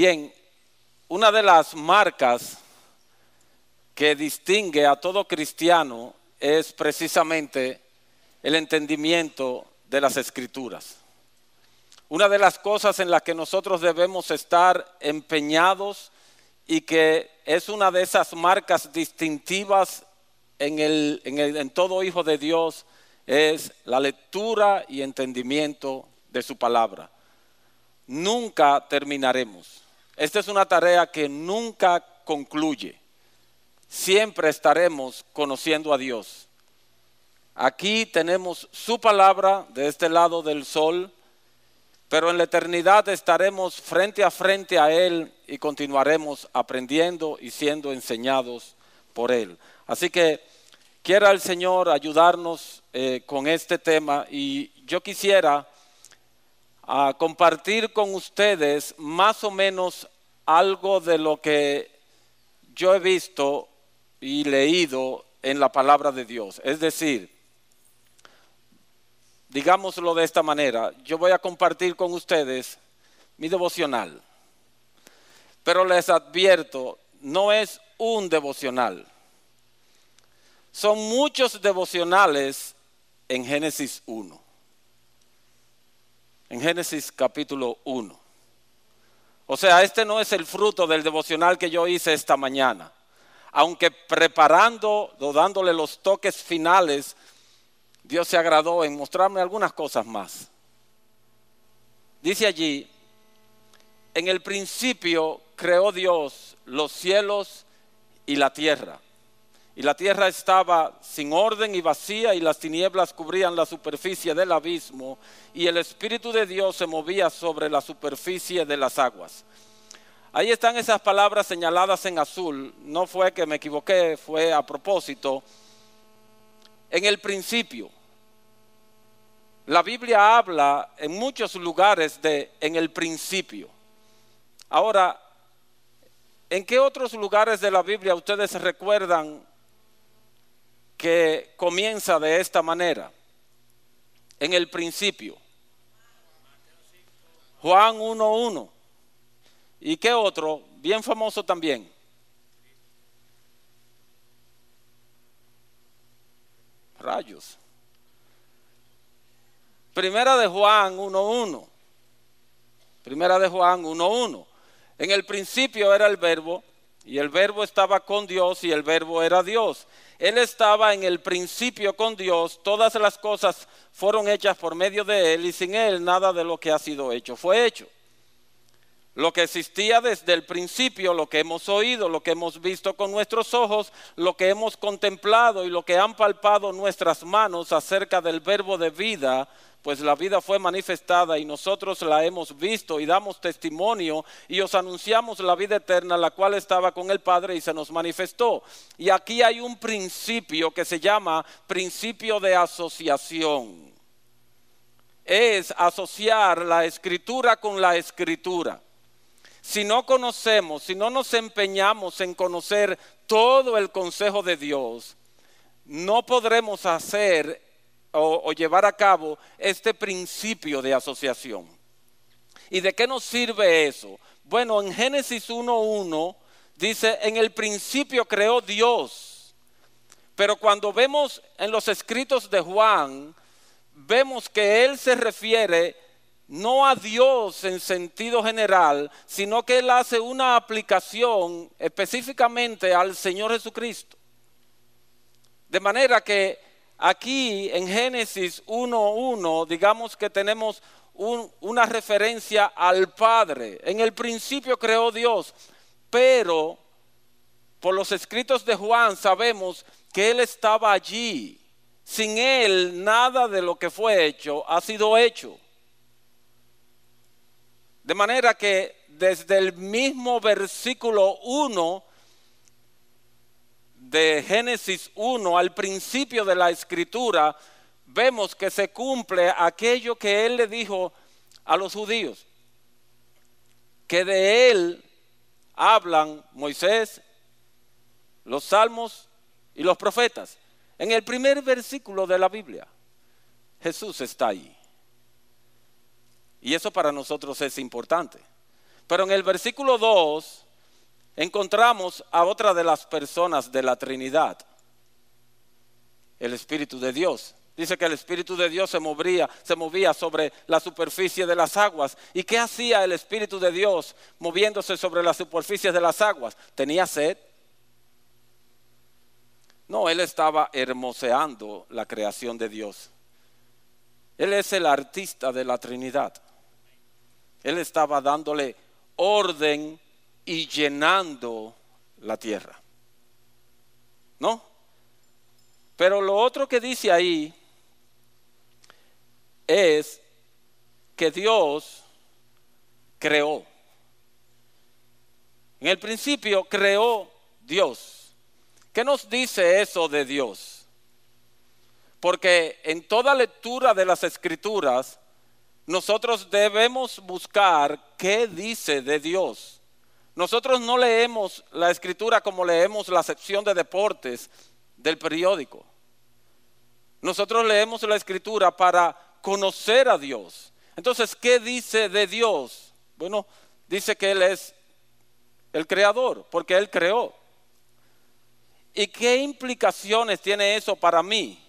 Bien, una de las marcas que distingue a todo cristiano es precisamente el entendimiento de las Escrituras. Una de las cosas en las que nosotros debemos estar empeñados y que es una de esas marcas distintivas en todo hijo de Dios es la lectura y entendimiento de su palabra. Nunca terminaremos. Esta es una tarea que nunca concluye. Siempre estaremos conociendo a Dios. Aquí tenemos su palabra de este lado del sol, pero en la eternidad estaremos frente a Él y continuaremos aprendiendo y siendo enseñados por Él. Así que quiera el Señor ayudarnos con este tema y yo quisiera compartir con ustedes más o menos algo de lo que yo he visto y leído en la palabra de Dios. Es decir, digámoslo de esta manera, yo voy a compartir con ustedes mi devocional, pero les advierto, no es un devocional. Son muchos devocionales en Génesis 1. En Génesis capítulo 1. O sea, este no es el fruto del devocional que yo hice esta mañana. Aunque preparando o dándole los toques finales, Dios se agradó en mostrarme algunas cosas más. Dice allí, en el principio creó Dios los cielos y la tierra. Y la tierra estaba sin orden y vacía, y las tinieblas cubrían la superficie del abismo, y el Espíritu de Dios se movía sobre la superficie de las aguas. Ahí están esas palabras señaladas en azul. No fue que me equivoqué, fue a propósito. En el principio. La Biblia habla en muchos lugares de en el principio. Ahora, ¿en qué otros lugares de la Biblia ustedes recuerdan que comienza de esta manera? En el principio. Juan 1:1. ¿Y qué otro? Bien famoso también. Rayos. Primera de Juan 1:1. Primera de Juan 1:1. En el principio era el verbo, y el verbo estaba con Dios, y el verbo era Dios. Él estaba en el principio con Dios, todas las cosas fueron hechas por medio de Él, y sin Él nada de lo que ha sido hecho fue hecho. Lo que existía desde el principio, lo que hemos oído, lo que hemos visto con nuestros ojos, lo que hemos contemplado y lo que han palpado nuestras manos acerca del verbo de vida, pues la vida fue manifestada y nosotros la hemos visto y damos testimonio y os anunciamos la vida eterna, la cual estaba con el Padre y se nos manifestó. Y aquí hay un principio que se llama principio de asociación. Es asociar la Escritura con la Escritura. Si no conocemos, si no nos empeñamos en conocer todo el consejo de Dios, no podremos hacer o llevar a cabo este principio de asociación. ¿Y de qué nos sirve eso? Bueno, en Génesis 1:1 dice, en el principio creó Dios. Pero cuando vemos en los escritos de Juan, vemos que él se refiere no a Dios en sentido general, sino que él hace una aplicación específicamente al Señor Jesucristo. De manera que aquí en Génesis 1:1, digamos que tenemos una referencia al Padre. En el principio creó Dios, pero por los escritos de Juan sabemos que Él estaba allí. Sin Él nada de lo que fue hecho ha sido hecho. De manera que desde el mismo versículo 1 de Génesis 1 al principio de la Escritura, vemos que se cumple aquello que Él le dijo a los judíos, que de Él hablan Moisés, los salmos y los profetas. En el primer versículo de la Biblia, Jesús está ahí. Y eso para nosotros es importante. Pero en el versículo 2 encontramos a otra de las personas de la Trinidad, el Espíritu de Dios. Dice que el Espíritu de Dios se movía sobre la superficie de las aguas. ¿Y qué hacía el Espíritu de Dios moviéndose sobre la superficie de las aguas? ¿Tenía sed? No, él estaba hermoseando la creación de Dios. Él es el artista de la Trinidad. Él estaba dándole orden y llenando la tierra. ¿No? Pero lo otro que dice ahí es que Dios creó. En el principio creó Dios. ¿Qué nos dice eso de Dios? Porque en toda lectura de las Escrituras, nosotros debemos buscar qué dice de Dios. Nosotros no leemos la Escritura como leemos la sección de deportes del periódico. Nosotros leemos la Escritura para conocer a Dios. Entonces, ¿qué dice de Dios? Bueno, dice que Él es el creador, porque Él creó. ¿Y qué implicaciones tiene eso para mí?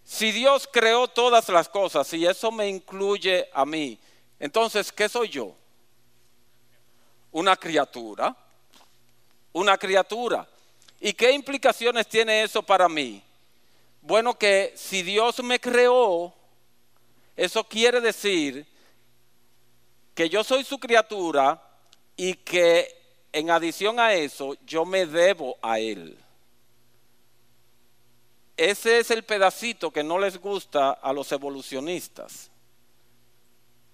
Si Dios creó todas las cosas y eso me incluye a mí, entonces, ¿qué soy yo? Una criatura. Una criatura. ¿Y qué implicaciones tiene eso para mí? Bueno, que si Dios me creó, eso quiere decir que yo soy su criatura y que en adición a eso yo me debo a Él. Ese es el pedacito que no les gusta a los evolucionistas.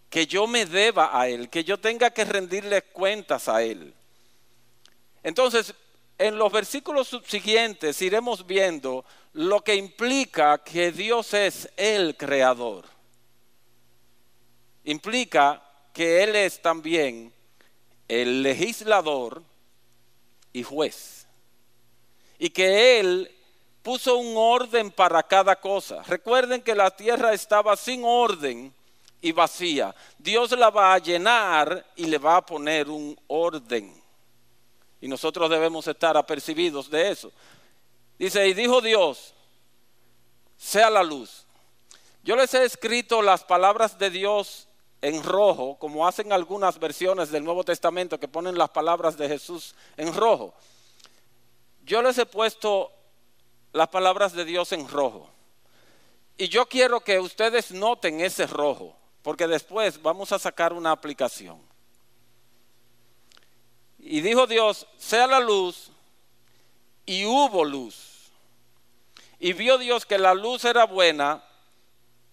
Que yo me deba a Él, que yo tenga que rendirle cuentas a Él. Entonces, en los versículos subsiguientes iremos viendo lo que implica que Dios es el creador. Implica que Él es también el legislador y juez. Y que Él puso un orden para cada cosa. Recuerden que la tierra estaba sin orden y vacía. Dios la va a llenar y le va a poner un orden. Y nosotros debemos estar apercibidos de eso. Dice, y dijo Dios, sea la luz. Yo les he escrito las palabras de Dios en rojo, como hacen algunas versiones del Nuevo Testamento que ponen las palabras de Jesús en rojo. Yo les he puesto las palabras de Dios en rojo. Y yo quiero que ustedes noten ese rojo, porque después vamos a sacar una aplicación. Y dijo Dios, sea la luz, y hubo luz. Y vio Dios que la luz era buena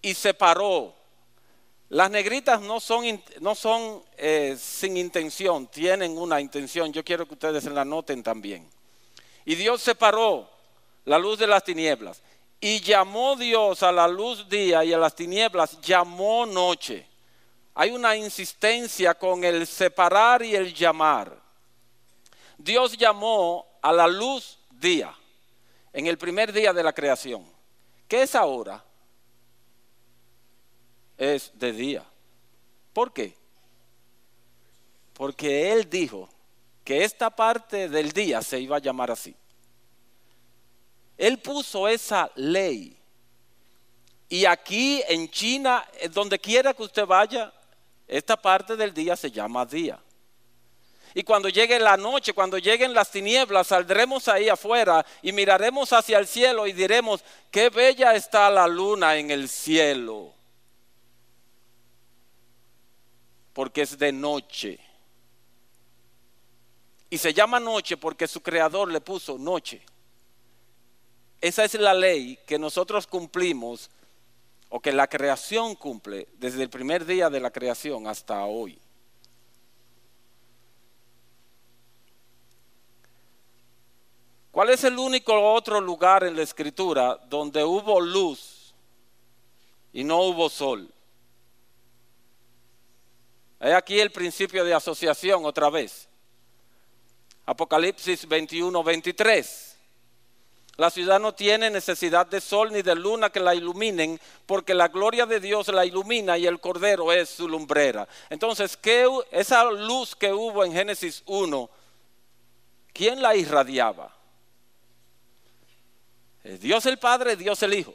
y separó. Las negritas no son sin intención, tienen una intención. Yo quiero que ustedes la noten también. Y Dios separó la luz de las tinieblas. Y llamó Dios a la luz día y a las tinieblas llamó noche. Hay una insistencia con el separar y el llamar. Dios llamó a la luz día en el primer día de la creación. ¿Qué es ahora? Es de día. ¿Por qué? Porque Él dijo que esta parte del día se iba a llamar así. Él puso esa ley. Y aquí en China, donde quiera que usted vaya, esta parte del día se llama día. Y cuando llegue la noche, cuando lleguen las tinieblas, saldremos ahí afuera y miraremos hacia el cielo y diremos, qué bella está la luna en el cielo. Porque es de noche. Y se llama noche porque su creador le puso noche. Esa es la ley que nosotros cumplimos, o que la creación cumple desde el primer día de la creación hasta hoy. ¿Cuál es el único otro lugar en la Escritura donde hubo luz y no hubo sol? He aquí el principio de asociación otra vez. Apocalipsis 21:23. La ciudad no tiene necesidad de sol ni de luna que la iluminen, porque la gloria de Dios la ilumina y el Cordero es su lumbrera. Entonces, esa luz que hubo en Génesis 1, ¿quién la irradiaba? Dios el Padre, Dios el Hijo.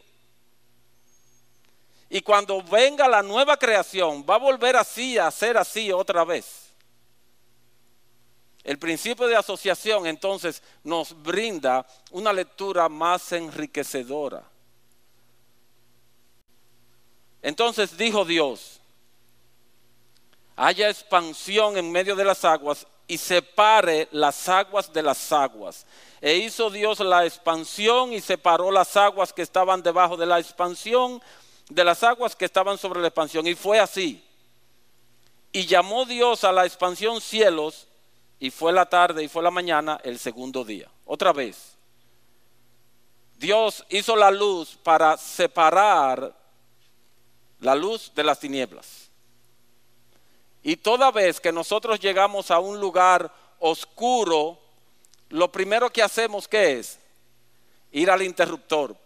Y cuando venga la nueva creación, va a volver así, a ser así otra vez. El principio de asociación entonces nos brinda una lectura más enriquecedora. Entonces dijo Dios: haya expansión en medio de las aguas y separe las aguas de las aguas. E hizo Dios la expansión y separó las aguas que estaban debajo de la expansión de las aguas que estaban sobre la expansión. Y fue así. Y llamó Dios a la expansión cielos, y fue la tarde y fue la mañana el segundo día. Otra vez, Dios hizo la luz para separar la luz de las tinieblas. Y toda vez que nosotros llegamos a un lugar oscuro, lo primero que hacemos, ¿qué es? Ir al interruptor.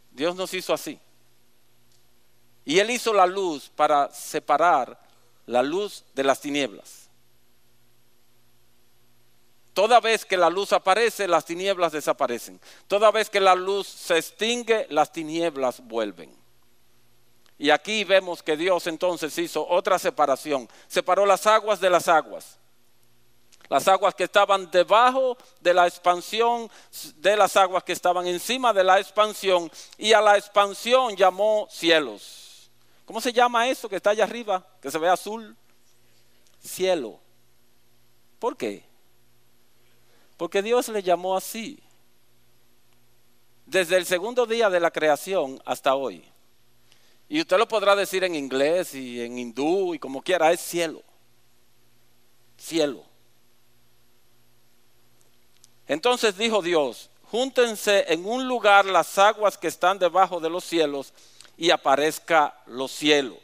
Dios nos hizo así. Y Él hizo la luz para separar la luz de las tinieblas. Toda vez que la luz aparece, las tinieblas desaparecen. Toda vez que la luz se extingue, las tinieblas vuelven. Y aquí vemos que Dios entonces hizo otra separación. Separó las aguas de las aguas. Las aguas que estaban debajo de la expansión, de las aguas que estaban encima de la expansión. Y a la expansión llamó cielos. ¿Cómo se llama eso que está allá arriba, que se ve azul? Cielo. ¿Por qué? Porque Dios le llamó así. Desde el segundo día de la creación hasta hoy. Y usted lo podrá decir en inglés y en hindú y como quiera, es cielo. Cielo. Entonces dijo Dios: júntense en un lugar las aguas que están debajo de los cielos, y aparezca los cielos.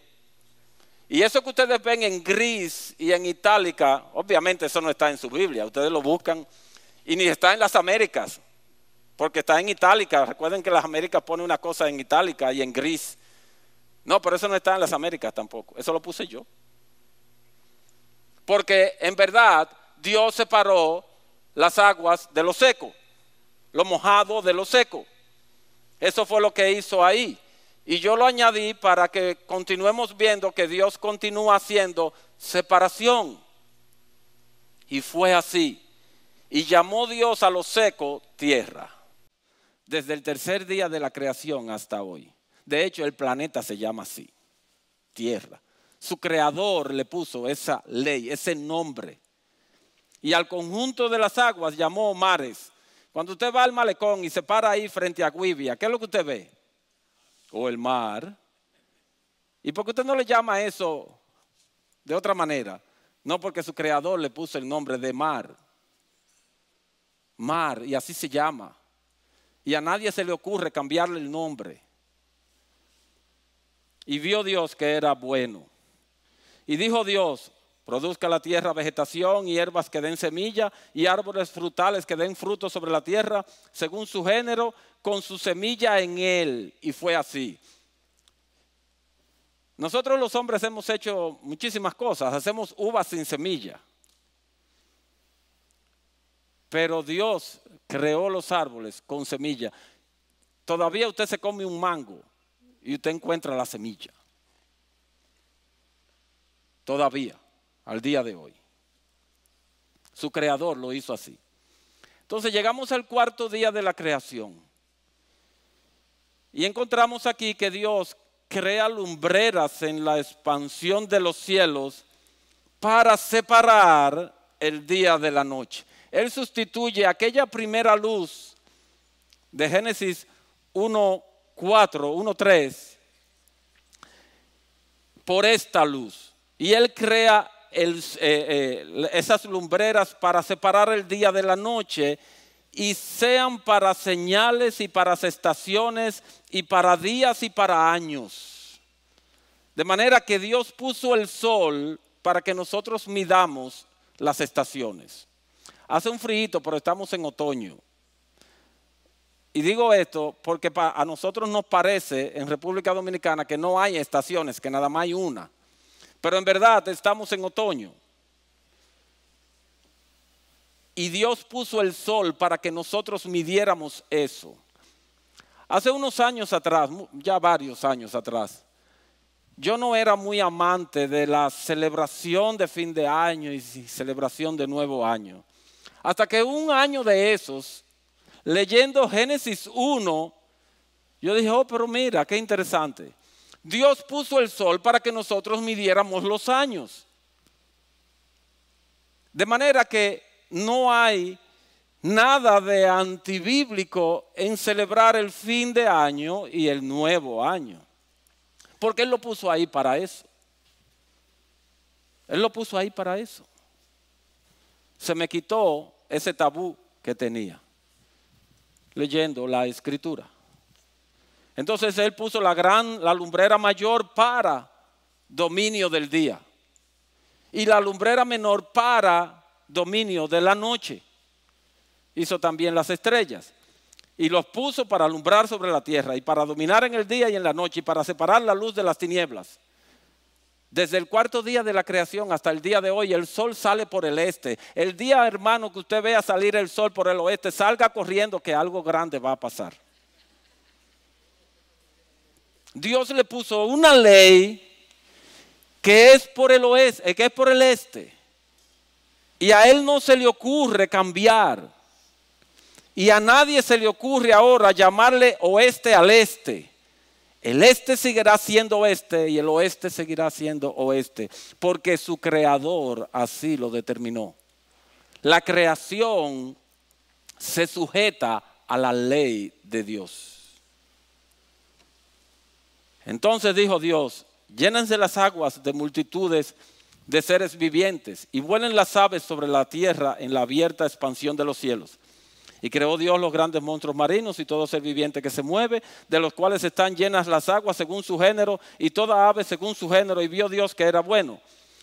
Y eso que ustedes ven en gris y en itálica, obviamente eso no está en su Biblia, ustedes lo buscan, y ni está en las Américas, porque está en itálica. Recuerden que las Américas pone una cosa en itálica y en gris. No, pero eso no está en las Américas tampoco, eso lo puse yo. Porque en verdad Dios separó las aguas de lo seco, lo mojado de lo seco. Eso fue lo que hizo ahí. Y yo lo añadí para que continuemos viendo que Dios continúa haciendo separación. Y fue así. Y llamó Dios a lo seco tierra. Desde el tercer día de la creación hasta hoy. De hecho, el planeta se llama así, tierra. Su creador le puso esa ley, ese nombre. Y al conjunto de las aguas llamó mares. Cuando usted va al malecón y se para ahí frente a Guivia, ¿qué es lo que usted ve? O el mar. ¿Y por qué usted no le llama eso de otra manera? No, porque su creador le puso el nombre de mar. Mar, y así se llama. Y a nadie se le ocurre cambiarle el nombre. Y vio Dios que era bueno. Y dijo Dios: produzca la tierra vegetación y hierbas que den semilla y árboles frutales que den fruto sobre la tierra según su género, con su semilla en él. Y fue así. Nosotros los hombres hemos hecho muchísimas cosas. Hacemos uvas sin semilla. Pero Dios creó los árboles con semilla. Todavía usted se come un mango y usted encuentra la semilla. Todavía, al día de hoy. Su creador lo hizo así. Entonces llegamos al cuarto día de la creación. Y encontramos aquí que Dios crea lumbreras en la expansión de los cielos para separar el día de la noche. Él sustituye aquella primera luz de Génesis 1:4, 1:3 por esta luz. Y Él crea esas lumbreras para separar el día de la noche y sean para señales y para estaciones y para días y para años. De manera que Dios puso el sol para que nosotros midamos las estaciones. Hace un frío, pero estamos en otoño. Y digo esto porque a nosotros nos parece en República Dominicana que no hay estaciones, que nada más hay una. Pero en verdad estamos en otoño. Y Dios puso el sol para que nosotros midiéramos eso. Hace unos años atrás, ya varios años atrás, yo no era muy amante de la celebración de fin de año y celebración de nuevo año. Hasta que un año de esos, leyendo Génesis 1, yo dije, oh, pero mira, qué interesante. Dios puso el sol para que nosotros midiéramos los años. De manera que no hay nada de antibíblico en celebrar el fin de año y el nuevo año. Porque Él lo puso ahí para eso. Él lo puso ahí para eso. Se me quitó ese tabú que tenía leyendo la Escritura. Entonces Él puso la lumbrera mayor para dominio del día y la lumbrera menor para dominio de la noche. Hizo también las estrellas y los puso para alumbrar sobre la tierra y para dominar en el día y en la noche y para separar la luz de las tinieblas. Desde el cuarto día de la creación hasta el día de hoy, el sol sale por el este. El día, hermano, que usted vea salir el sol por el oeste, salga corriendo que algo grande va a pasar. Dios le puso una ley que es por el oeste, que es por el este. Y a Él no se le ocurre cambiar. Y a nadie se le ocurre ahora llamarle oeste al este. El este seguirá siendo oeste y el oeste seguirá siendo oeste, porque su creador así lo determinó. La creación se sujeta a la ley de Dios. Entonces dijo Dios, llénense las aguas de multitudes de seres vivientes y vuelen las aves sobre la tierra en la abierta expansión de los cielos. Y creó Dios los grandes monstruos marinos y todo ser viviente que se mueve, de los cuales están llenas las aguas según su género y toda ave según su género. Y vio Dios que era bueno.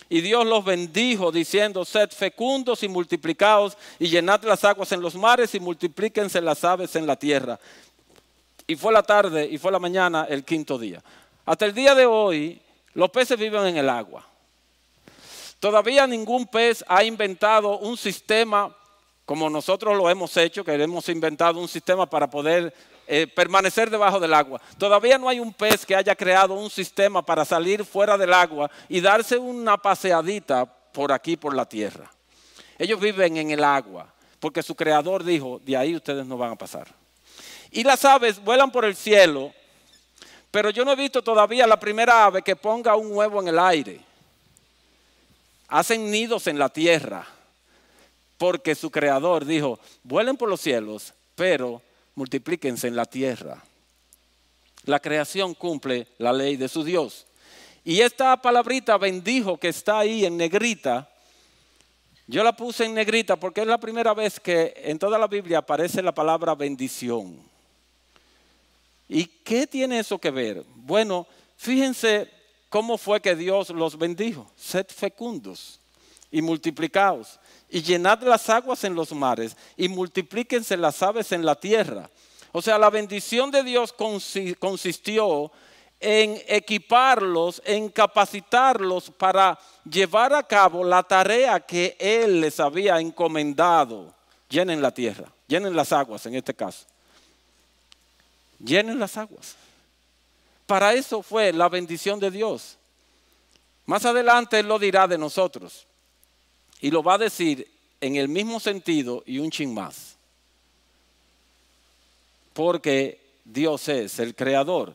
Y Dios los bendijo diciendo, sed fecundos y multiplicaos y llenad las aguas en los mares y multiplíquense las aves en la tierra. Y fue la tarde y fue la mañana el quinto día. Hasta el día de hoy los peces viven en el agua. Todavía ningún pez ha inventado un sistema como nosotros lo hemos hecho, que hemos inventado un sistema para poder permanecer debajo del agua. Todavía no hay un pez que haya creado un sistema para salir fuera del agua y darse una paseadita por aquí, por la tierra. Ellos viven en el agua, porque su creador dijo, de ahí ustedes no van a pasar. Y las aves vuelan por el cielo, pero yo no he visto todavía la primera ave que ponga un huevo en el aire. Hacen nidos en la tierra. Porque su creador dijo, vuelen por los cielos, pero multiplíquense en la tierra. La creación cumple la ley de su Dios. Y esta palabrita bendijo que está ahí en negrita, yo la puse en negrita porque es la primera vez que en toda la Biblia aparece la palabra bendición. ¿Y qué tiene eso que ver? Bueno, fíjense cómo fue que Dios los bendijo. Sed fecundos y multiplicaos. Y llenad las aguas en los mares y multiplíquense las aves en la tierra. O sea, la bendición de Dios consistió en equiparlos, en capacitarlos para llevar a cabo la tarea que Él les había encomendado. Llenen la tierra, llenen las aguas en este caso. Llenen las aguas. Para eso fue la bendición de Dios. Más adelante Él lo dirá de nosotros. Y lo va a decir en el mismo sentido y un chin más. Porque Dios es el creador.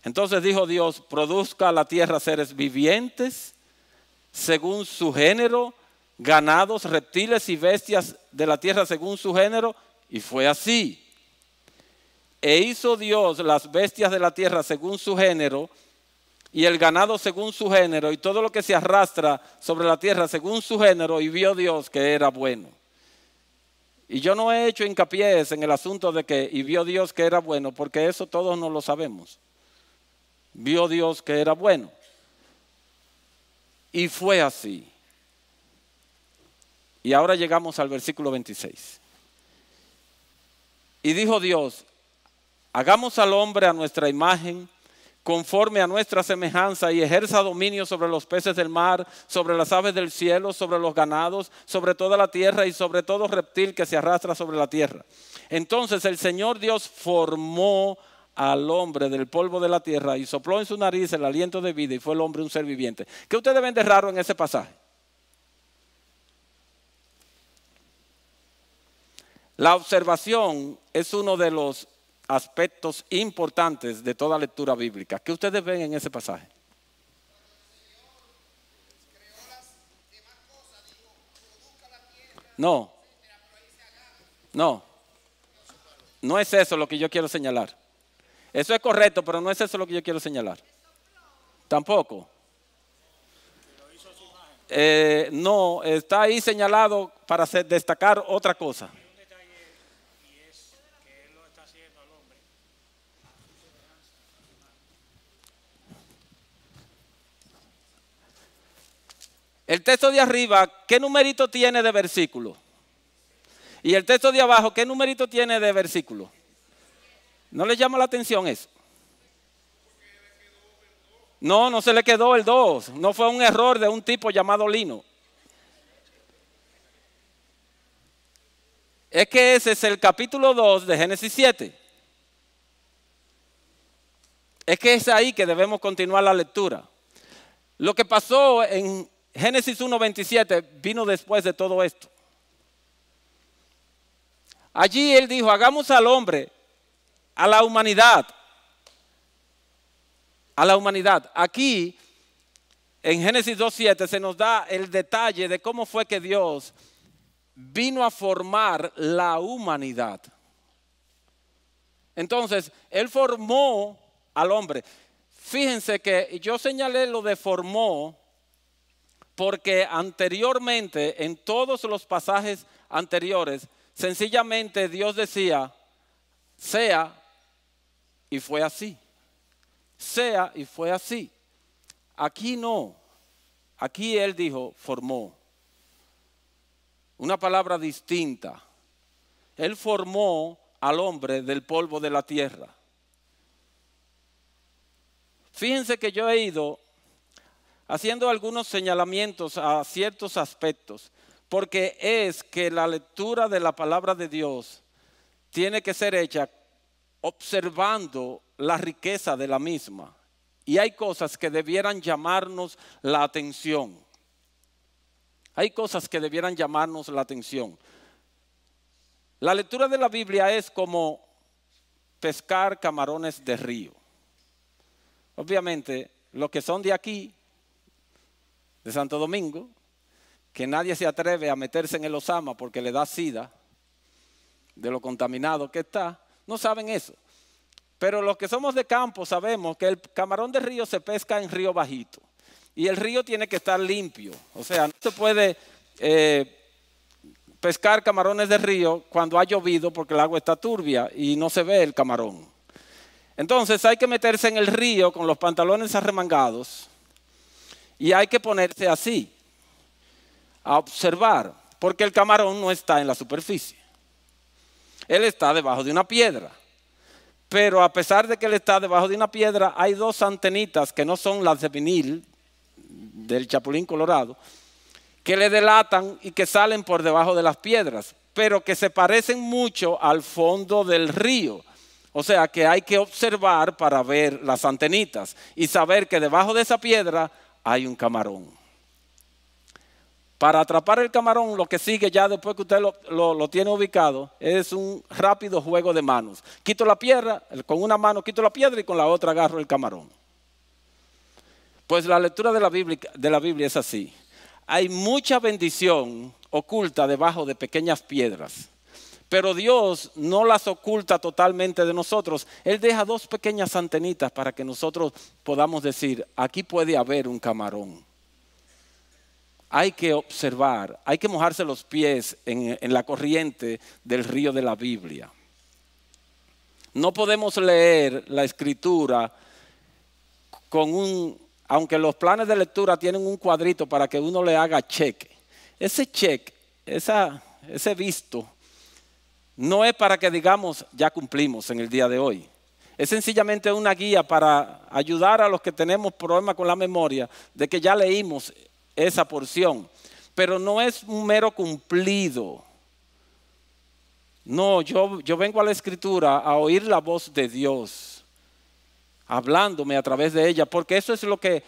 Entonces dijo Dios, produzca la tierra seres vivientes según su género, ganados, reptiles y bestias de la tierra según su género. Y fue así. E hizo Dios las bestias de la tierra según su género, y el ganado según su género, y todo lo que se arrastra sobre la tierra según su género, y vio Dios que era bueno. Y yo no he hecho hincapié en el asunto de que, y vio Dios que era bueno, porque eso todos no lo sabemos. Vio Dios que era bueno. Y fue así. Y ahora llegamos al versículo 26. Y dijo Dios, hagamos al hombre a nuestra imagen, conforme a nuestra semejanza, y ejerza dominio sobre los peces del mar, sobre las aves del cielo, sobre los ganados, sobre toda la tierra y sobre todo reptil que se arrastra sobre la tierra. Entonces el Señor Dios formó al hombre del polvo de la tierra y sopló en su nariz el aliento de vida y fue el hombre un ser viviente. ¿Qué ustedes ven de raro en ese pasaje? La observación es uno de los aspectos importantes de toda lectura bíblica. ¿Qué ustedes ven en ese pasaje? No, no es eso lo que yo quiero señalar. Eso es correcto, pero no es eso lo que yo quiero señalar. Tampoco. No, está ahí señalado para destacar otra cosa. El texto de arriba, ¿qué numerito tiene de versículo? Y el texto de abajo, ¿qué numerito tiene de versículo? ¿No le llama la atención eso? No, no se le quedó el 2. No fue un error de un tipo llamado Lino. Es que ese es el capítulo 2 de Génesis 7. Es que es ahí que debemos continuar la lectura. Lo que pasó en Génesis 1:27 vino después de todo esto. Allí él dijo, hagamos al hombre, a la humanidad. A la humanidad. Aquí, en Génesis 2:7, se nos da el detalle de cómo fue que Dios vino a formar la humanidad. Entonces, él formó al hombre. Fíjense que yo señalé lo de formó porque anteriormente, en todos los pasajes anteriores, sencillamente Dios decía, sea, y fue así. Sea, y fue así. Aquí no. Aquí él dijo, formó. Una palabra distinta. Él formó al hombre del polvo de la tierra. Fíjense que yo he ido haciendo algunos señalamientos a ciertos aspectos, porque es que la lectura de la palabra de Dios tiene que ser hecha observando la riqueza de la misma. Y hay cosas que debieran llamarnos la atención. Hay cosas que debieran llamarnos la atención. La lectura de la Biblia es como pescar camarones de río. Obviamente, los que son de aquí, de Santo Domingo, que nadie se atreve a meterse en el Osama porque le da sida de lo contaminado que está, no saben eso. Pero los que somos de campo sabemos que el camarón de río se pesca en río bajito. Y el río tiene que estar limpio. O sea, no se puede pescar camarones de río cuando ha llovido porque el agua está turbia y no se ve el camarón. Entonces hay que meterse en el río con los pantalones arremangados y hay que ponerse así, a observar, porque el camarón no está en la superficie. Él está debajo de una piedra. Pero a pesar de que él está debajo de una piedra, hay dos antenitas que no son las de vinil del chapulín colorado, que le delatan y que salen por debajo de las piedras, pero que se parecen mucho al fondo del río. O sea que hay que observar para ver las antenitas y saber que debajo de esa piedra hay un camarón. Para atrapar el camarón, lo que sigue ya después que usted lo tiene ubicado es un rápido juego de manos. Quito la piedra, con una mano quito la piedra y con la otra agarro el camarón. Pues la lectura de la Biblia es así. Hay mucha bendición oculta debajo de pequeñas piedras. Pero Dios no las oculta totalmente de nosotros. Él deja dos pequeñas antenitas para que nosotros podamos decir, aquí puede haber un camarón. Hay que observar, hay que mojarse los pies en la corriente del río de la Biblia. No podemos leer la escritura aunque los planes de lectura tienen un cuadrito para que uno le haga cheque. Ese cheque ese visto no es para que digamos ya cumplimos en el día de hoy. Es sencillamente una guía para ayudar a los que tenemos problemas con la memoria de que ya leímos esa porción. Pero no es un mero cumplido. No, yo vengo a la Escritura a oír la voz de Dios, hablándome a través de ella, porque eso es lo que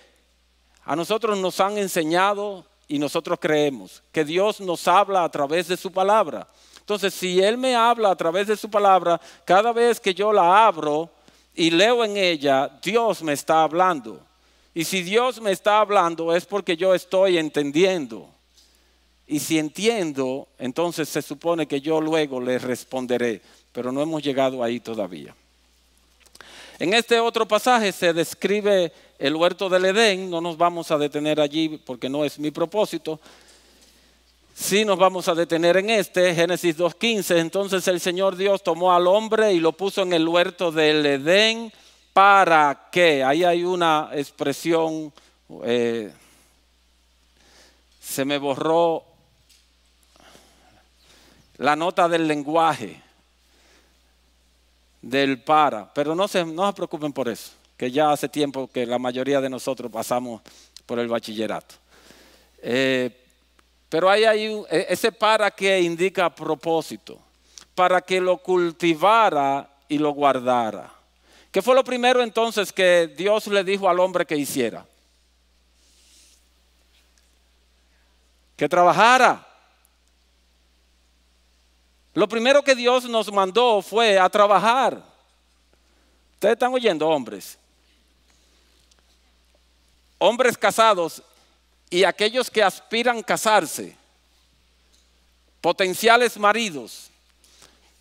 a nosotros nos han enseñado y nosotros creemos, que Dios nos habla a través de su palabra. Entonces, si Él me habla a través de su palabra, cada vez que yo la abro y leo en ella, Dios me está hablando. Y si Dios me está hablando es porque yo estoy entendiendo. Y si entiendo, entonces se supone que yo luego le responderé, pero no hemos llegado ahí todavía. En este otro pasaje se describe el huerto del Edén. No nos vamos a detener allí porque no es mi propósito. Sí nos vamos a detener en Génesis 2:15. Entonces el Señor Dios tomó al hombre y lo puso en el huerto del Edén. ¿Para qué? Ahí hay una expresión, se me borró la nota del lenguaje del para, pero no se preocupen por eso, que ya hace tiempo que la mayoría de nosotros pasamos por el bachillerato. Pero hay ese para que indica propósito, para que lo cultivara y lo guardara. ¿Qué fue lo primero entonces que Dios le dijo al hombre que hiciera? Que trabajara. Lo primero que Dios nos mandó fue a trabajar. Ustedes están oyendo, hombres. Hombres casados y aquellos que aspiran a casarse, potenciales maridos.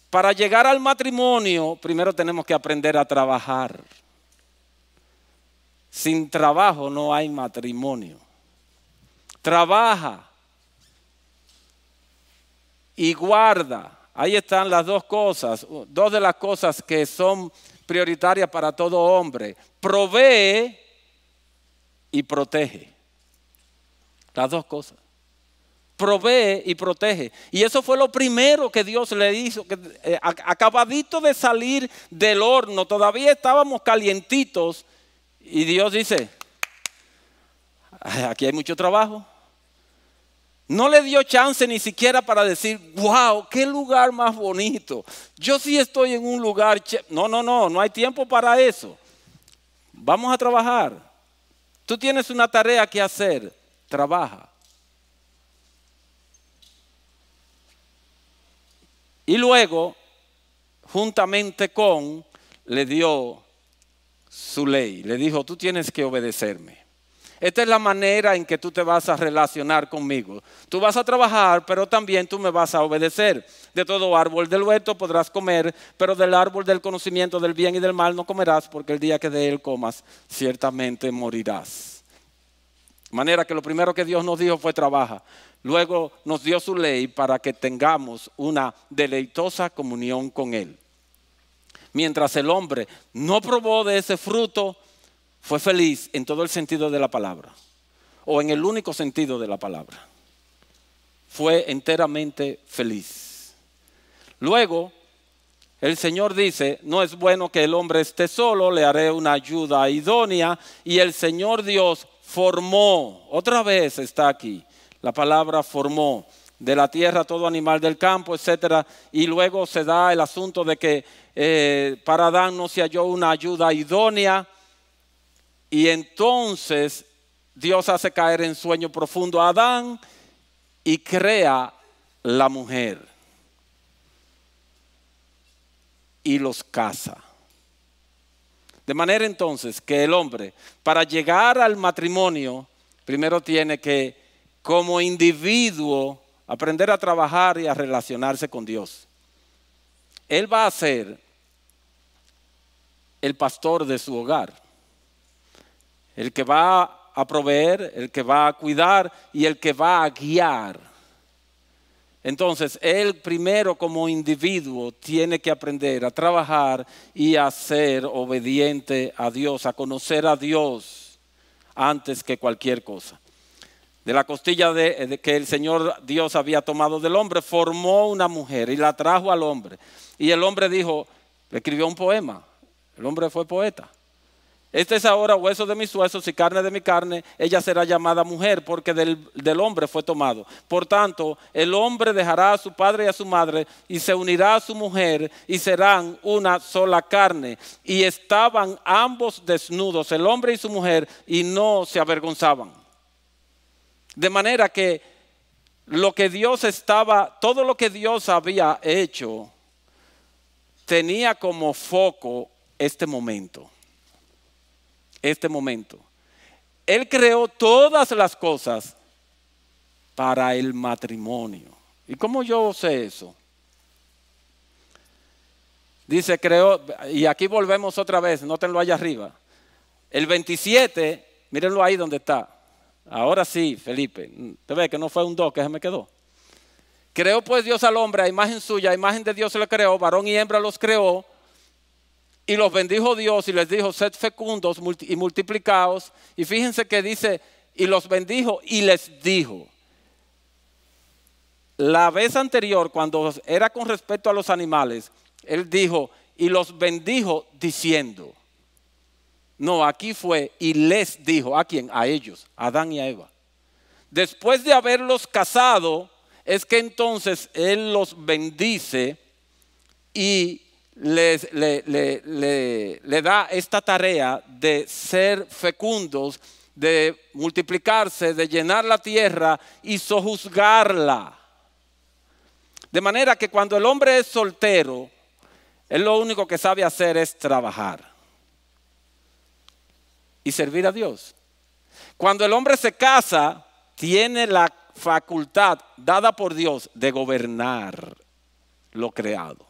Para llegar al matrimonio, primero tenemos que aprender a trabajar. Sin trabajo no hay matrimonio. Trabaja y guarda. Ahí están las dos cosas, dos de las cosas que son prioritarias para todo hombre. Provee y protege. Las dos cosas. Provee y protege. Y eso fue lo primero que Dios le hizo. Acabadito de salir del horno, todavía estábamos calientitos. Y Dios dice, aquí hay mucho trabajo. No le dio chance ni siquiera para decir, wow, qué lugar más bonito. Yo sí estoy en un lugar. No hay tiempo para eso. Vamos a trabajar. Tú tienes una tarea que hacer, trabaja. Y luego, juntamente con, le dio su ley. Le dijo, tú tienes que obedecerme. Esta es la manera en que tú te vas a relacionar conmigo. Tú vas a trabajar, pero también tú me vas a obedecer. De todo árbol del huerto podrás comer, pero del árbol del conocimiento del bien y del mal no comerás, porque el día que de él comas, ciertamente morirás. De manera que lo primero que Dios nos dijo fue trabaja. Luego nos dio su ley para que tengamos una deleitosa comunión con Él. Mientras el hombre no probó de ese fruto, fue feliz en todo el sentido de la palabra, o en el único sentido de la palabra. Fue enteramente feliz. Luego, el Señor dice, no es bueno que el hombre esté solo, le haré una ayuda idónea. Y el Señor Dios formó, otra vez está aquí, la palabra formó, de la tierra todo animal del campo, etc. Y luego se da el asunto de que para Adán no se halló una ayuda idónea. Y entonces Dios hace caer en sueño profundo a Adán y crea la mujer. Y los casa. De manera entonces que el hombre, para llegar al matrimonio, primero tiene que, como individuo, aprender a trabajar y a relacionarse con Dios. Él va a ser el pastor de su hogar. El que va a proveer, el que va a cuidar y el que va a guiar. Entonces, él primero como individuo tiene que aprender a trabajar y a ser obediente a Dios, a conocer a Dios antes que cualquier cosa. de la costilla de que el Señor Dios había tomado del hombre, formó una mujer y la trajo al hombre. Y el hombre dijo, le escribió un poema. El hombre fue poeta. Este es ahora hueso de mis huesos y carne de mi carne, ella será llamada mujer porque del hombre fue tomado. Por tanto, el hombre dejará a su padre y a su madre y se unirá a su mujer y serán una sola carne. Y estaban ambos desnudos, el hombre y su mujer, y no se avergonzaban. De manera que todo lo que Dios había hecho tenía como foco este momento. Él creó todas las cosas para el matrimonio. ¿Y cómo yo sé eso? Dice, creó, y aquí volvemos otra vez, nótenlo allá arriba. El 27, mírenlo ahí donde está. Ahora sí, Felipe, te ve que no fue un 2 que se me quedó. Creó pues Dios al hombre a imagen suya, a imagen de Dios se le creó, varón y hembra los creó. Y los bendijo Dios y les dijo, sed fecundos y multiplicaos. Y fíjense que dice, y los bendijo y les dijo. La vez anterior, cuando era con respecto a los animales, él dijo, y los bendijo diciendo. No, aquí fue, y les dijo, ¿a quién? A ellos, a Adán y a Eva. Después de haberlos casado, es que entonces él los bendice y le da esta tarea de ser fecundos, de multiplicarse, de llenar la tierra y sojuzgarla. De manera que cuando el hombre es soltero, él lo único que sabe hacer es trabajar y servir a Dios. Cuando el hombre se casa, tiene la facultad dada por Dios de gobernar lo creado.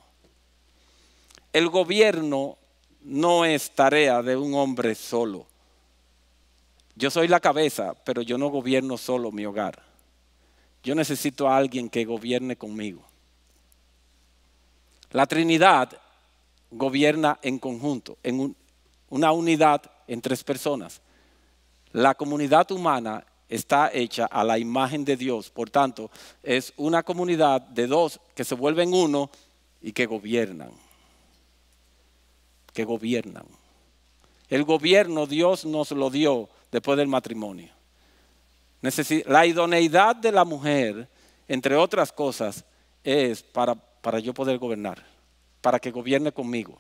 El gobierno no es tarea de un hombre solo. Yo soy la cabeza, pero yo no gobierno solo mi hogar. Yo necesito a alguien que gobierne conmigo. La Trinidad gobierna en conjunto, en una unidad en 3 personas. La comunidad humana está hecha a la imagen de Dios. Por tanto, es una comunidad de 2 que se vuelven uno y que gobiernan. El gobierno Dios nos lo dio después del matrimonio. La idoneidad de la mujer, entre otras cosas, es para yo poder gobernar, para que gobierne conmigo.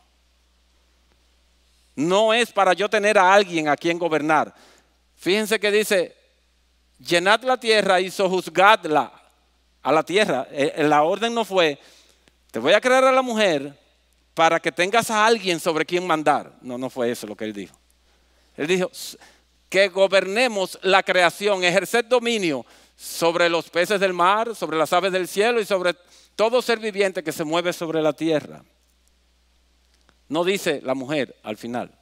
No es para yo tener a alguien a quien gobernar. Fíjense que dice, llenad la tierra y sojuzgadla a la tierra. La orden no fue, te voy a crear a la mujer para que tengas a alguien sobre quien mandar. No fue eso lo que él dijo. Él dijo que gobernemos la creación, ejercer dominio sobre los peces del mar, sobre las aves del cielo y sobre todo ser viviente que se mueve sobre la tierra. No dice la mujer al final.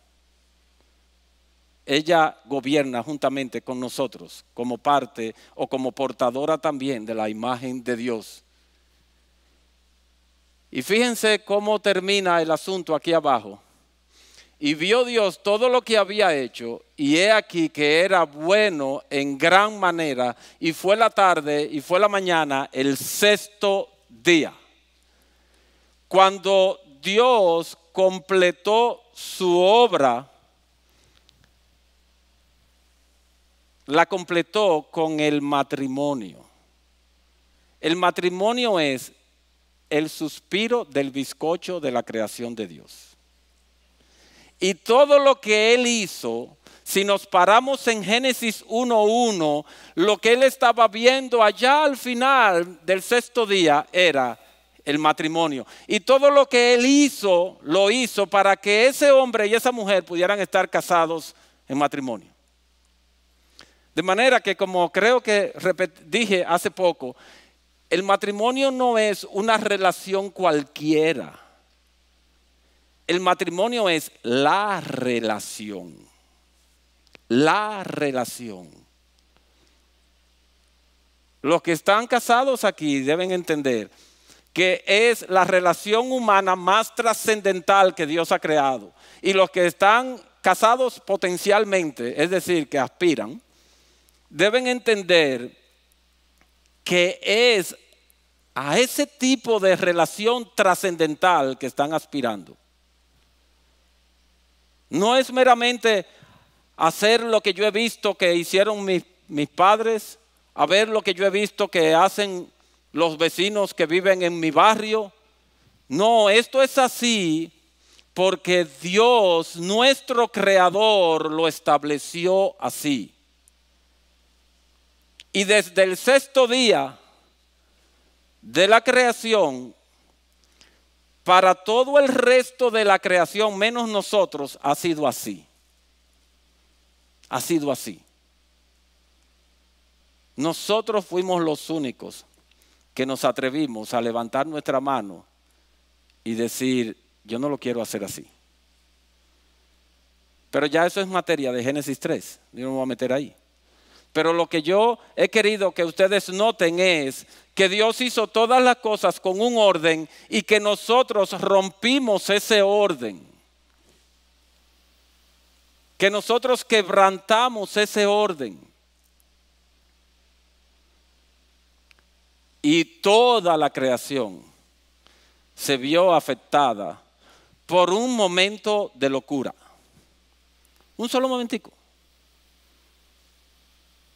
Ella gobierna juntamente con nosotros como parte o como portadora también de la imagen de Dios. Y fíjense cómo termina el asunto aquí abajo. Y vio Dios todo lo que había hecho, y he aquí que era bueno en gran manera, y fue la tarde y fue la mañana, el 6º día. Cuando Dios completó su obra, la completó con el matrimonio. El matrimonio es el suspiro del bizcocho de la creación de Dios. Y todo lo que Él hizo, si nos paramos en Génesis 1:1, lo que Él estaba viendo allá al final del 6º día era el matrimonio. Y todo lo que Él hizo, lo hizo para que ese hombre y esa mujer pudieran estar casados en matrimonio. De manera que, como creo que dije hace poco, el matrimonio no es una relación cualquiera. El matrimonio es la relación. La relación. Los que están casados aquí deben entender que es la relación humana más trascendental que Dios ha creado. Y los que están casados potencialmente, es decir, que aspiran, deben entender que es a ese tipo de relación trascendental que están aspirando. No es meramente hacer lo que yo he visto que hicieron mis padres, a ver lo que yo he visto que hacen los vecinos que viven en mi barrio. No, esto es así porque Dios, nuestro creador, lo estableció así. Y desde el sexto día de la creación, para todo el resto de la creación, menos nosotros, ha sido así. Ha sido así. Nosotros fuimos los únicos que nos atrevimos a levantar nuestra mano y decir, yo no lo quiero hacer así. Pero ya eso es materia de Génesis 3, yo no me voy a meter ahí. Pero lo que yo he querido que ustedes noten es que Dios hizo todas las cosas con un orden y que nosotros rompimos ese orden. Que nosotros quebrantamos ese orden. Y toda la creación se vio afectada por un momento de locura. Un solo momentico.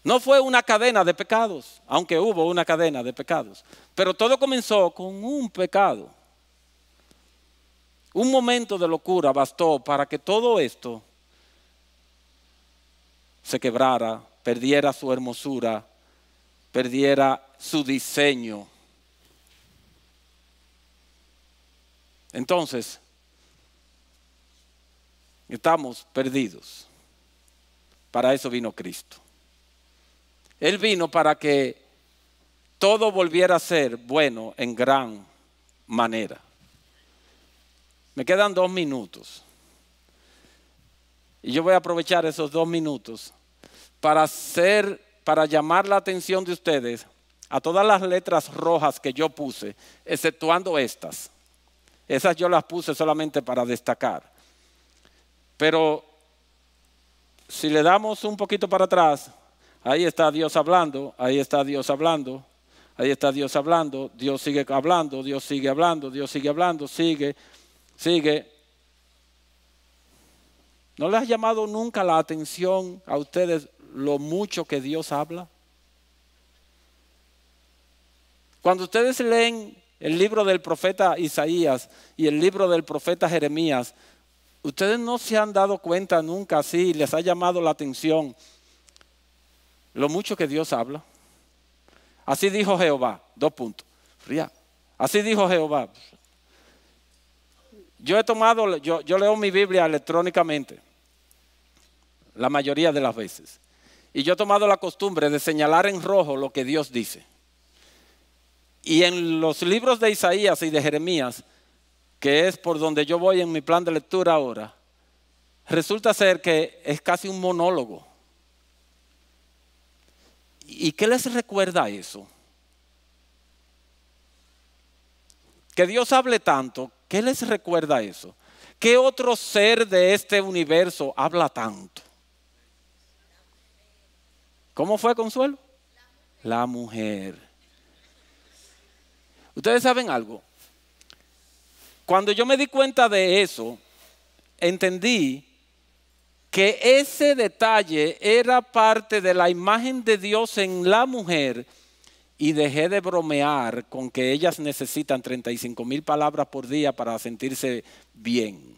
No fue una cadena de pecados, aunque hubo una cadena de pecados. Pero todo comenzó con un pecado. Un momento de locura bastó para que todo esto se quebrara, perdiera su hermosura, perdiera su diseño. Entonces, estamos perdidos. Para eso vino Cristo. Él vino para que todo volviera a ser bueno en gran manera. Me quedan 2 minutos. Y yo voy a aprovechar esos 2 minutos para llamar la atención de ustedes a todas las letras rojas que yo puse, exceptuando estas. Esas yo las puse solamente para destacar. Pero si le damos un poquito para atrás, ahí está Dios hablando, ahí está Dios hablando, ahí está Dios hablando, Dios sigue hablando, Dios sigue hablando, Dios sigue hablando, sigue. ¿No les ha llamado nunca la atención a ustedes lo mucho que Dios habla? Cuando ustedes leen el libro del profeta Isaías y el libro del profeta Jeremías, ustedes no se han dado cuenta nunca así, les ha llamado la atención lo mucho que Dios habla. Así dijo Jehová, 2 puntos. Así dijo Jehová. Yo leo mi Biblia electrónicamente, la mayoría de las veces. Y yo he tomado la costumbre de señalar en rojo lo que Dios dice. Y en los libros de Isaías y de Jeremías, que es por donde yo voy en mi plan de lectura ahora, resulta ser que es casi un monólogo. ¿Y qué les recuerda eso? Que Dios hable tanto, ¿qué les recuerda eso? ¿Qué otro ser de este universo habla tanto? ¿Cómo fue, Consuelo? La mujer. Ustedes saben algo. Cuando yo me di cuenta de eso, entendí que ese detalle era parte de la imagen de Dios en la mujer y dejé de bromear con que ellas necesitan 35,000 palabras por día para sentirse bien.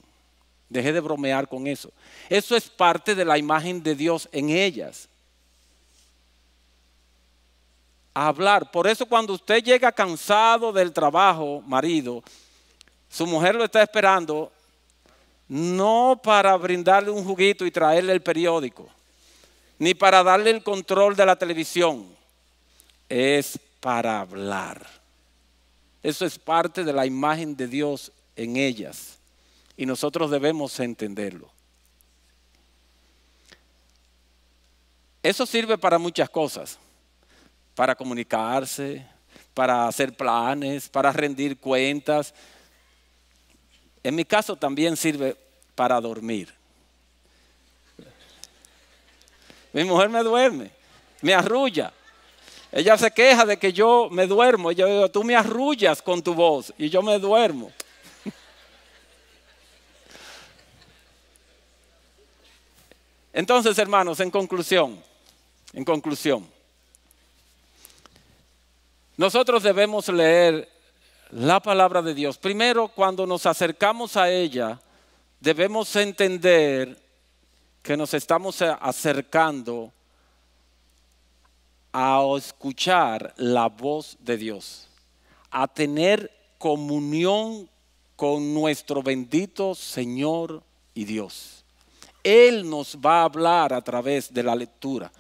Dejé de bromear con eso. Eso es parte de la imagen de Dios en ellas. Hablar. Por eso cuando usted llega cansado del trabajo, marido, su mujer lo está esperando, no para brindarle un juguito y traerle el periódico, ni para darle el control de la televisión, es para hablar. Eso es parte de la imagen de Dios en ellas y nosotros debemos entenderlo. Eso sirve para muchas cosas. Para comunicarse, para hacer planes, para rendir cuentas. En mi caso también sirve para dormir. Mi mujer me duerme. Me arrulla. Ella se queja de que yo me duermo. Yo digo, tú me arrullas con tu voz y yo me duermo. Entonces, hermanos, en conclusión, nosotros debemos leer la palabra de Dios. Primero, cuando nos acercamos a ella, debemos entender que nos estamos acercando a escuchar la voz de Dios, a tener comunión con nuestro bendito Señor y Dios. Él nos va a hablar a través de la lectura.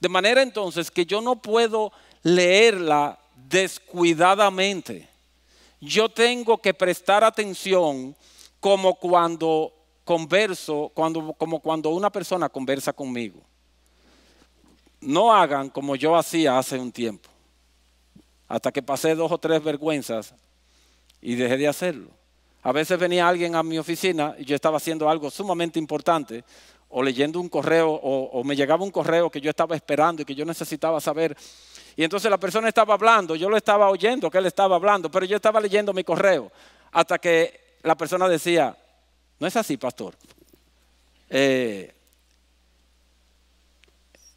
De manera entonces que yo no puedo leerla descuidadamente. Yo tengo que prestar atención como cuando converso, como cuando una persona conversa conmigo. No hagan como yo hacía hace un tiempo, hasta que pasé 2 o 3 vergüenzas y dejé de hacerlo. A veces venía alguien a mi oficina y yo estaba haciendo algo sumamente importante, o leyendo un correo, o me llegaba un correo que yo estaba esperando y que yo necesitaba saber. Y entonces la persona estaba hablando, yo lo estaba oyendo que él estaba hablando, pero yo estaba leyendo mi correo, hasta que la persona decía, no es así, pastor.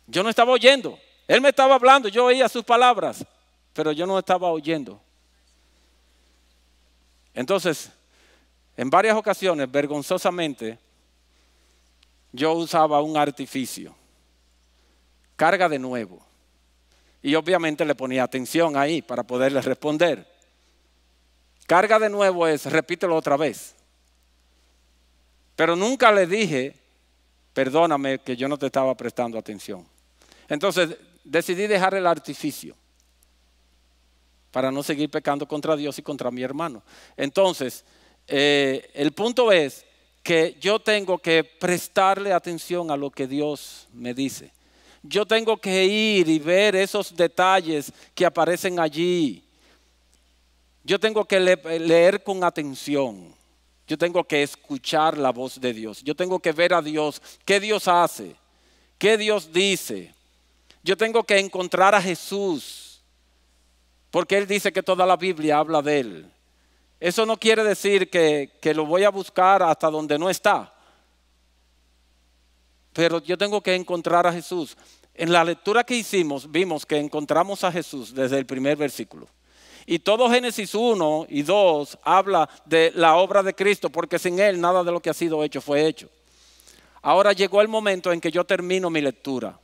Yo no estaba oyendo. Él me estaba hablando, yo oía sus palabras, pero yo no estaba oyendo. Entonces, en varias ocasiones, vergonzosamente, yo usaba un artificio. Carga de nuevo. Y obviamente le ponía atención ahí para poderle responder. Carga de nuevo es, repítelo otra vez. Pero nunca le dije, perdóname que yo no te estaba prestando atención. Entonces decidí dejar el artificio para no seguir pecando contra Dios y contra mi hermano. Entonces, el punto es que yo tengo que prestarle atención a lo que Dios me dice. Yo tengo que ir y ver esos detalles que aparecen allí. Yo tengo que leer con atención. Yo tengo que escuchar la voz de Dios. Yo tengo que ver a Dios, qué Dios hace, qué Dios dice. Yo tengo que encontrar a Jesús, porque Él dice que toda la Biblia habla de Él. Eso no quiere decir que lo voy a buscar hasta donde no está. Pero yo tengo que encontrar a Jesús. En la lectura que hicimos, vimos que encontramos a Jesús desde el primer versículo. Y todo Génesis 1 y 2 habla de la obra de Cristo, porque sin Él nada de lo que ha sido hecho fue hecho. Ahora llegó el momento en que yo termino mi lectura.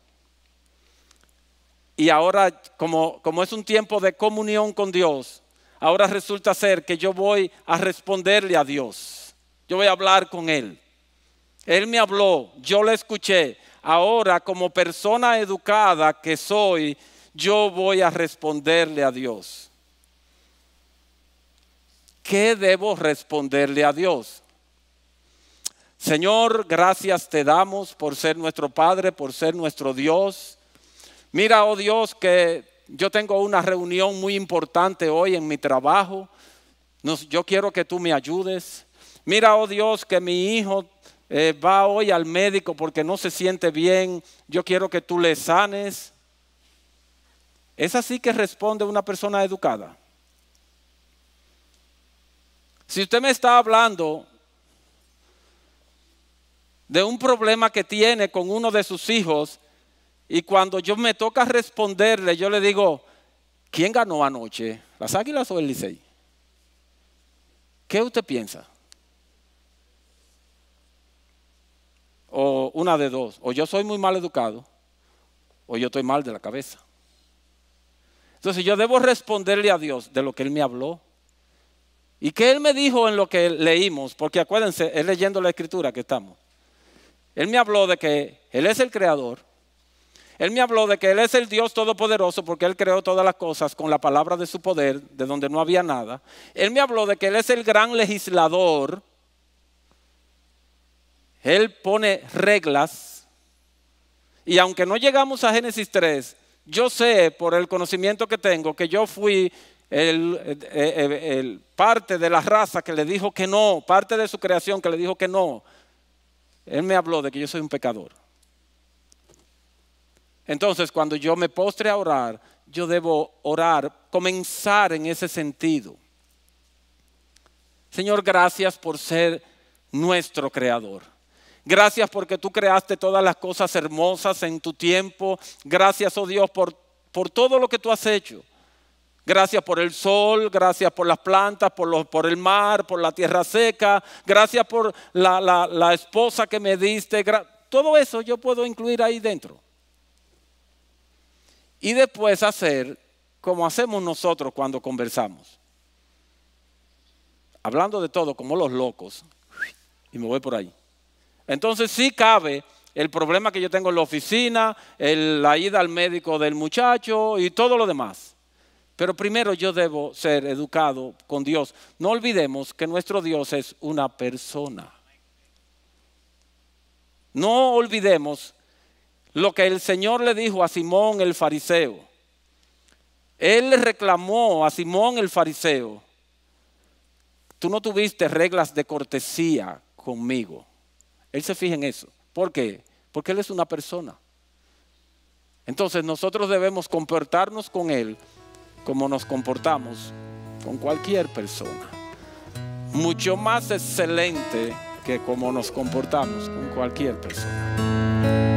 Y ahora, como es un tiempo de comunión con Dios, ahora resulta ser que yo voy a responderle a Dios. Yo voy a hablar con Él. Él me habló, yo le escuché. Ahora, como persona educada que soy, yo voy a responderle a Dios. ¿Qué debo responderle a Dios? Señor, gracias te damos por ser nuestro Padre, por ser nuestro Dios. Mira, oh Dios, que yo tengo una reunión muy importante hoy en mi trabajo. Yo quiero que tú me ayudes. Mira, oh Dios, que mi hijo va hoy al médico porque no se siente bien. Yo quiero que tú le sanes. ¿Es así que responde una persona educada? Si usted me está hablando de un problema que tiene con uno de sus hijos, y cuando yo me toca responderle, yo le digo, ¿quién ganó anoche? ¿Las Águilas o el Licey? ¿Qué usted piensa? O una de dos, o yo soy muy mal educado, o yo estoy mal de la cabeza. Entonces yo debo responderle a Dios de lo que Él me habló. ¿Y qué Él me dijo en lo que leímos? Porque acuérdense, es leyendo la escritura que estamos. Él me habló de que Él es el creador. Él me habló de que Él es el Dios todopoderoso porque Él creó todas las cosas con la palabra de su poder, de donde no había nada. Él me habló de que Él es el gran legislador. Él pone reglas. Y aunque no llegamos a Génesis 3, yo sé por el conocimiento que tengo que yo fui parte de la raza que le dijo que no, parte de su creación que le dijo que no. Él me habló de que yo soy un pecador. Entonces, cuando yo me postre a orar, yo debo orar, comenzar en ese sentido. Señor, gracias por ser nuestro creador. Gracias porque tú creaste todas las cosas hermosas en tu tiempo. Gracias, oh Dios, por todo lo que tú has hecho. Gracias por el sol, gracias por las plantas, por el mar, por la tierra seca. Gracias por la esposa que me diste. Todo eso yo puedo incluir ahí dentro. Y después hacer como hacemos nosotros cuando conversamos. Hablando de todo como los locos. Y me voy por ahí. Entonces sí cabe el problema que yo tengo en la oficina, la ida al médico del muchacho y todo lo demás. Pero primero yo debo ser educado con Dios. No olvidemos que nuestro Dios es una persona. No olvidemos lo que el Señor le dijo a Simón el fariseo. Él le reclamó a Simón el fariseo: tú no tuviste reglas de cortesía conmigo. Él se fija en eso. ¿Por qué? Porque Él es una persona. Entonces nosotros debemos comportarnos con Él como nos comportamos con cualquier persona. Mucho más excelente que como nos comportamos con cualquier persona.